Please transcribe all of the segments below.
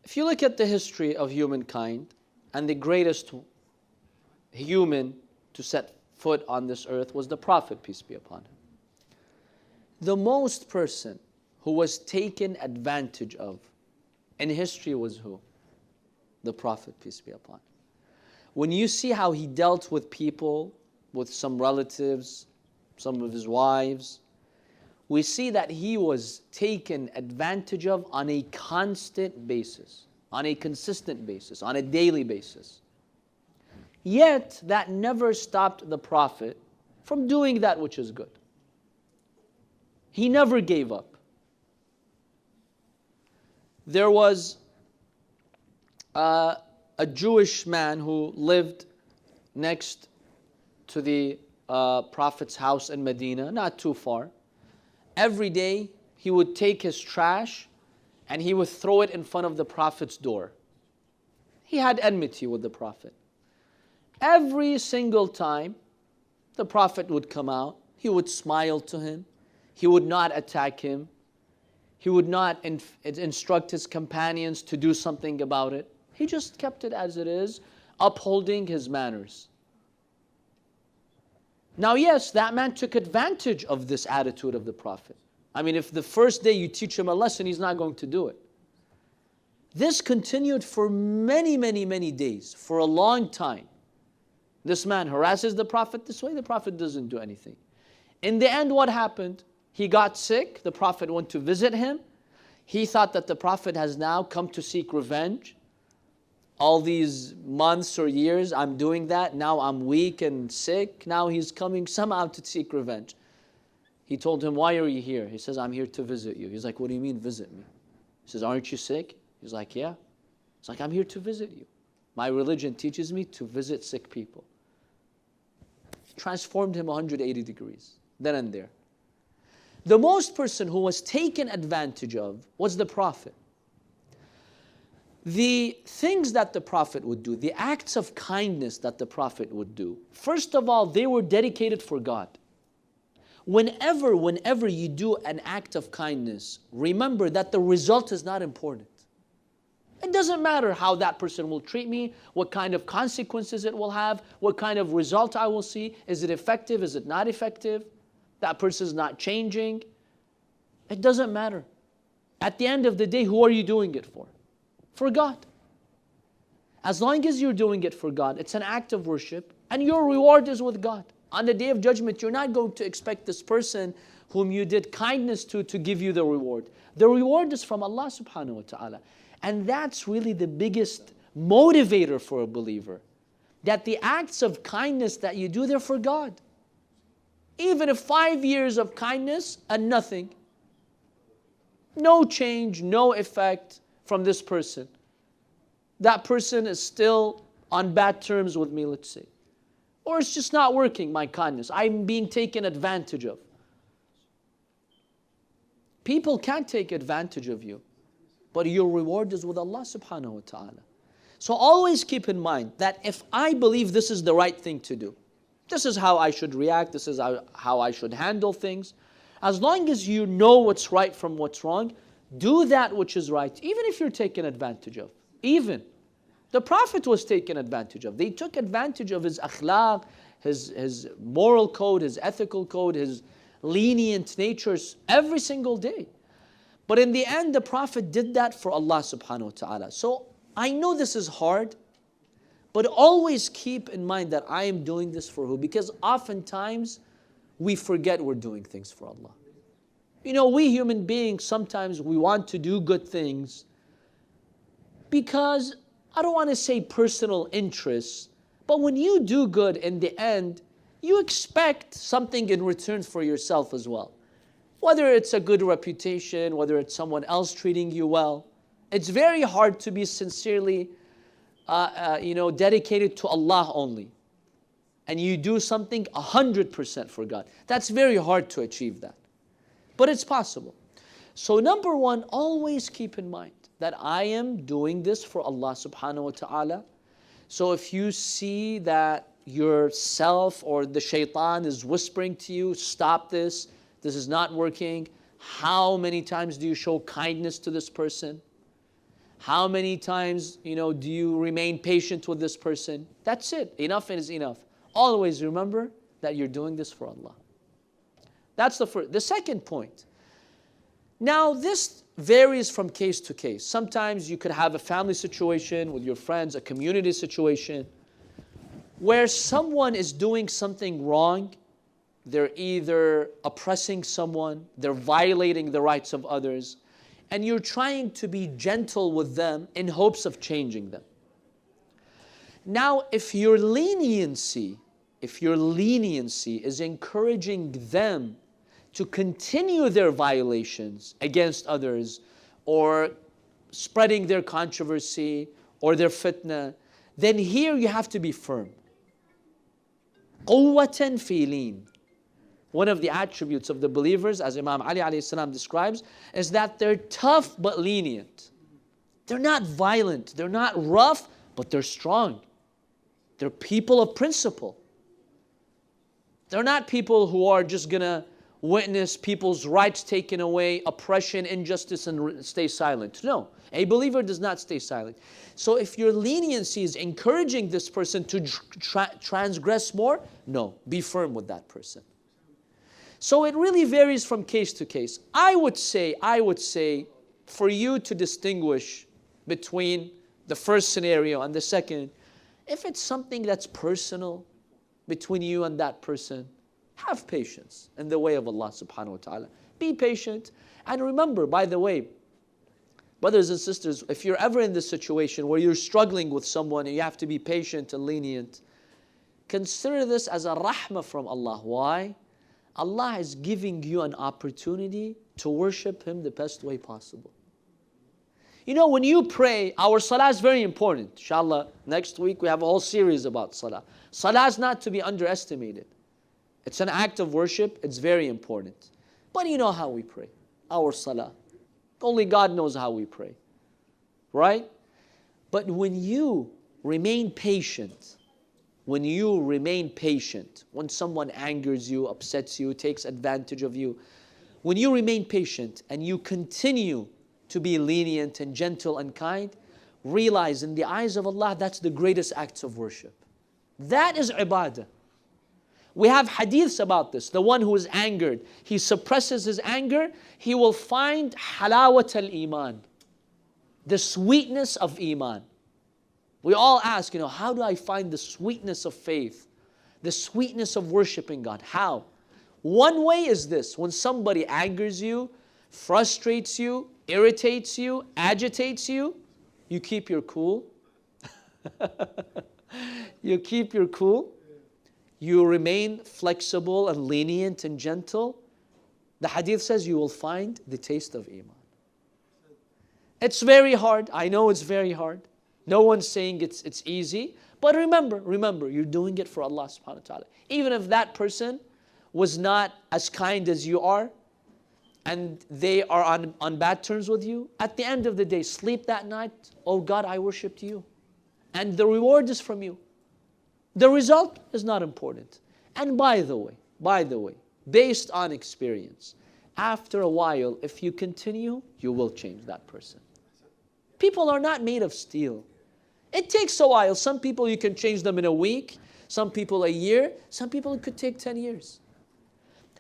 If you look at the history of humankind, and the greatest human to set foot on this earth was the Prophet, peace be upon him. The most person who was taken advantage of in history was who? The Prophet, peace be upon him. When you see how he dealt with people, with some relatives, some of his wives, we see that he was taken advantage of on a constant basis, on a consistent basis, on a daily basis. Yet, that never stopped the Prophet from doing that which is good. He never gave up. There was a Jewish man who lived next to the Prophet's house in Medina, not too far. Every day, he would take his trash and he would throw it in front of the Prophet's door. He had enmity with the Prophet. Every single time, the Prophet would come out, he would smile to him, he would not attack him, he would not instruct his companions to do something about it. He just kept it as it is, upholding his manners. Now yes, that man took advantage of this attitude of the Prophet. I mean, if the first day you teach him a lesson, he's not going to do it. This continued for many, many, many days, for a long time. This man harasses the Prophet this way, the Prophet doesn't do anything. In the end, what happened? He got sick, the Prophet went to visit him. He thought that the Prophet has now come to seek revenge. All these months or years, I'm doing that. Now I'm weak and sick. Now he's coming somehow to seek revenge. He told him, why are you here? He says, I'm here to visit you. He's like, what do you mean visit me? He says, aren't you sick? He's like, yeah. He's like, I'm here to visit you. My religion teaches me to visit sick people. Transformed him 180 degrees, then and there. The most person who was taken advantage of was the Prophet. The things that the Prophet would do, the acts of kindness that the Prophet would do, first of all, they were dedicated for God. Whenever you do an act of kindness, remember that the result is not important. It doesn't matter how that person will treat me, what kind of consequences it will have, what kind of result I will see. Is it effective? Is it not effective? That person is not changing. It doesn't matter. At the end of the day, who are you doing it for? For God. As long as you're doing it for God, it's an act of worship, and your reward is with God. On the Day of Judgment, you're not going to expect this person whom you did kindness to give you the reward. The reward is from Allah subhanahu wa ta'ala. And that's really the biggest motivator for a believer. That the acts of kindness that you do, they're for God. Even if 5 years of kindness and nothing, no change, no effect from this person. That person is still on bad terms with me, let's say. Or it's just not working, my kindness. I'm being taken advantage of. People can't take advantage of you. But your reward is with Allah subhanahu wa ta'ala. So always keep in mind that if I believe this is the right thing to do, this is how I should react, this is how I should handle things. As long as you know what's right from what's wrong, do that which is right, even if you're taken advantage of. Even. The Prophet was taken advantage of. They took advantage of his akhlaq, his moral code, his ethical code, his lenient natures every single day. But in the end, the Prophet did that for Allah subhanahu wa ta'ala. So I know this is hard, but always keep in mind that I am doing this for who? Because oftentimes we forget we're doing things for Allah. You know, we human beings, sometimes we want to do good things because, I don't want to say personal interests, but when you do good in the end, you expect something in return for yourself as well. Whether it's a good reputation, whether it's someone else treating you well. It's very hard to be sincerely dedicated to Allah only. And you do something 100% for God. That's very hard to achieve that. But it's possible. So number one, always keep in mind that I am doing this for Allah subhanahu wa ta'ala. So if you see that yourself or the shaitan is whispering to you, stop this, this is not working. How many times do you show kindness to this person? How many times, do you remain patient with this person? That's it. Enough is enough. Always remember that you're doing this for Allah. That's the first. The second point. Now, this varies from case to case. Sometimes you could have a family situation with your friends, a community situation, where someone is doing something wrong. They're either oppressing someone, they're violating the rights of others, and you're trying to be gentle with them in hopes of changing them. Now, if your leniency is encouraging them to continue their violations against others, or spreading their controversy or their fitna, then here you have to be firm. قُوَّةً فِي لِينٍ. One of the attributes of the believers, as Imam Ali alayhi salam describes, is that they're tough but lenient. They're not violent, they're not rough, but they're strong. They're people of principle. They're not people who are just going to witness people's rights taken away, oppression, injustice, and stay silent. No, a believer does not stay silent. So if your leniency is encouraging this person to transgress more, no, be firm with that person. So it really varies from case to case. I would say, for you to distinguish between the first scenario and the second, if it's something that's personal between you and that person, have patience in the way of Allah subhanahu wa ta'ala. Be patient. And remember, by the way, brothers and sisters, if you're ever in this situation where you're struggling with someone and you have to be patient and lenient, consider this as a rahmah from Allah. Why? Allah is giving you an opportunity to worship Him the best way possible. When you pray, our salah is very important. Inshallah, next week we have a whole series about salah. Salah is not to be underestimated. It's an act of worship. It's very important. But you know how we pray. Our salah. Only God knows how we pray. Right? But when you remain patient, when someone angers you, upsets you, takes advantage of you, when you remain patient and you continue to be lenient and gentle and kind, realize in the eyes of Allah, that's the greatest acts of worship. That is ibadah. We have hadiths about this. The one who is angered, he suppresses his anger, he will find halawat al-iman, the sweetness of iman. We all ask, how do I find the sweetness of faith, the sweetness of worshiping God? How? One way is this: when somebody angers you, frustrates you, irritates you, agitates you, you keep your cool. You keep your cool. You remain flexible and lenient and gentle. The hadith says you will find the taste of iman. It's very hard. I know it's very hard. No one's saying it's easy. But remember, you're doing it for Allah subhanahu wa ta'ala. Even if that person was not as kind as you are, and they are on bad terms with you, at the end of the day, sleep that night, oh God, I worshipped you. And the reward is from you. The result is not important. And by the way, based on experience, after a while, if you continue, you will change that person. People are not made of steel. It takes a while. Some people you can change them in a week, some people a year, some people it could take 10 years.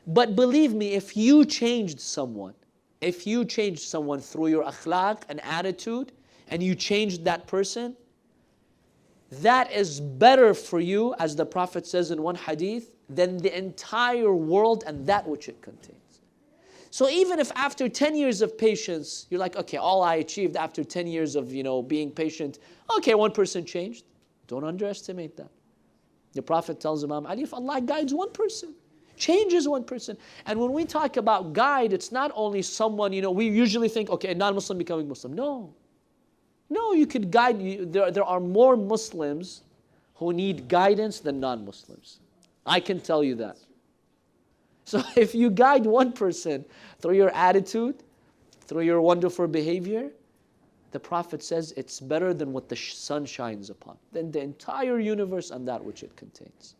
But believe me, if you changed someone through your akhlaq and attitude, and you changed that person, that is better for you, as the Prophet says in one hadith, than the entire world and that which it contains. So even if after 10 years of patience, you're like, okay, all I achieved after 10 years of being patient, okay, one person changed. Don't underestimate that. The Prophet tells Imam Ali, if Allah guides one person, changes one person. And when we talk about guide, it's not only someone, we usually think, okay, a non-Muslim becoming Muslim. No, you could guide. There are more Muslims who need guidance than non-Muslims. I can tell you that. So if you guide one person through your attitude, through your wonderful behavior, the Prophet says it's better than what the sun shines upon, than the entire universe and that which it contains.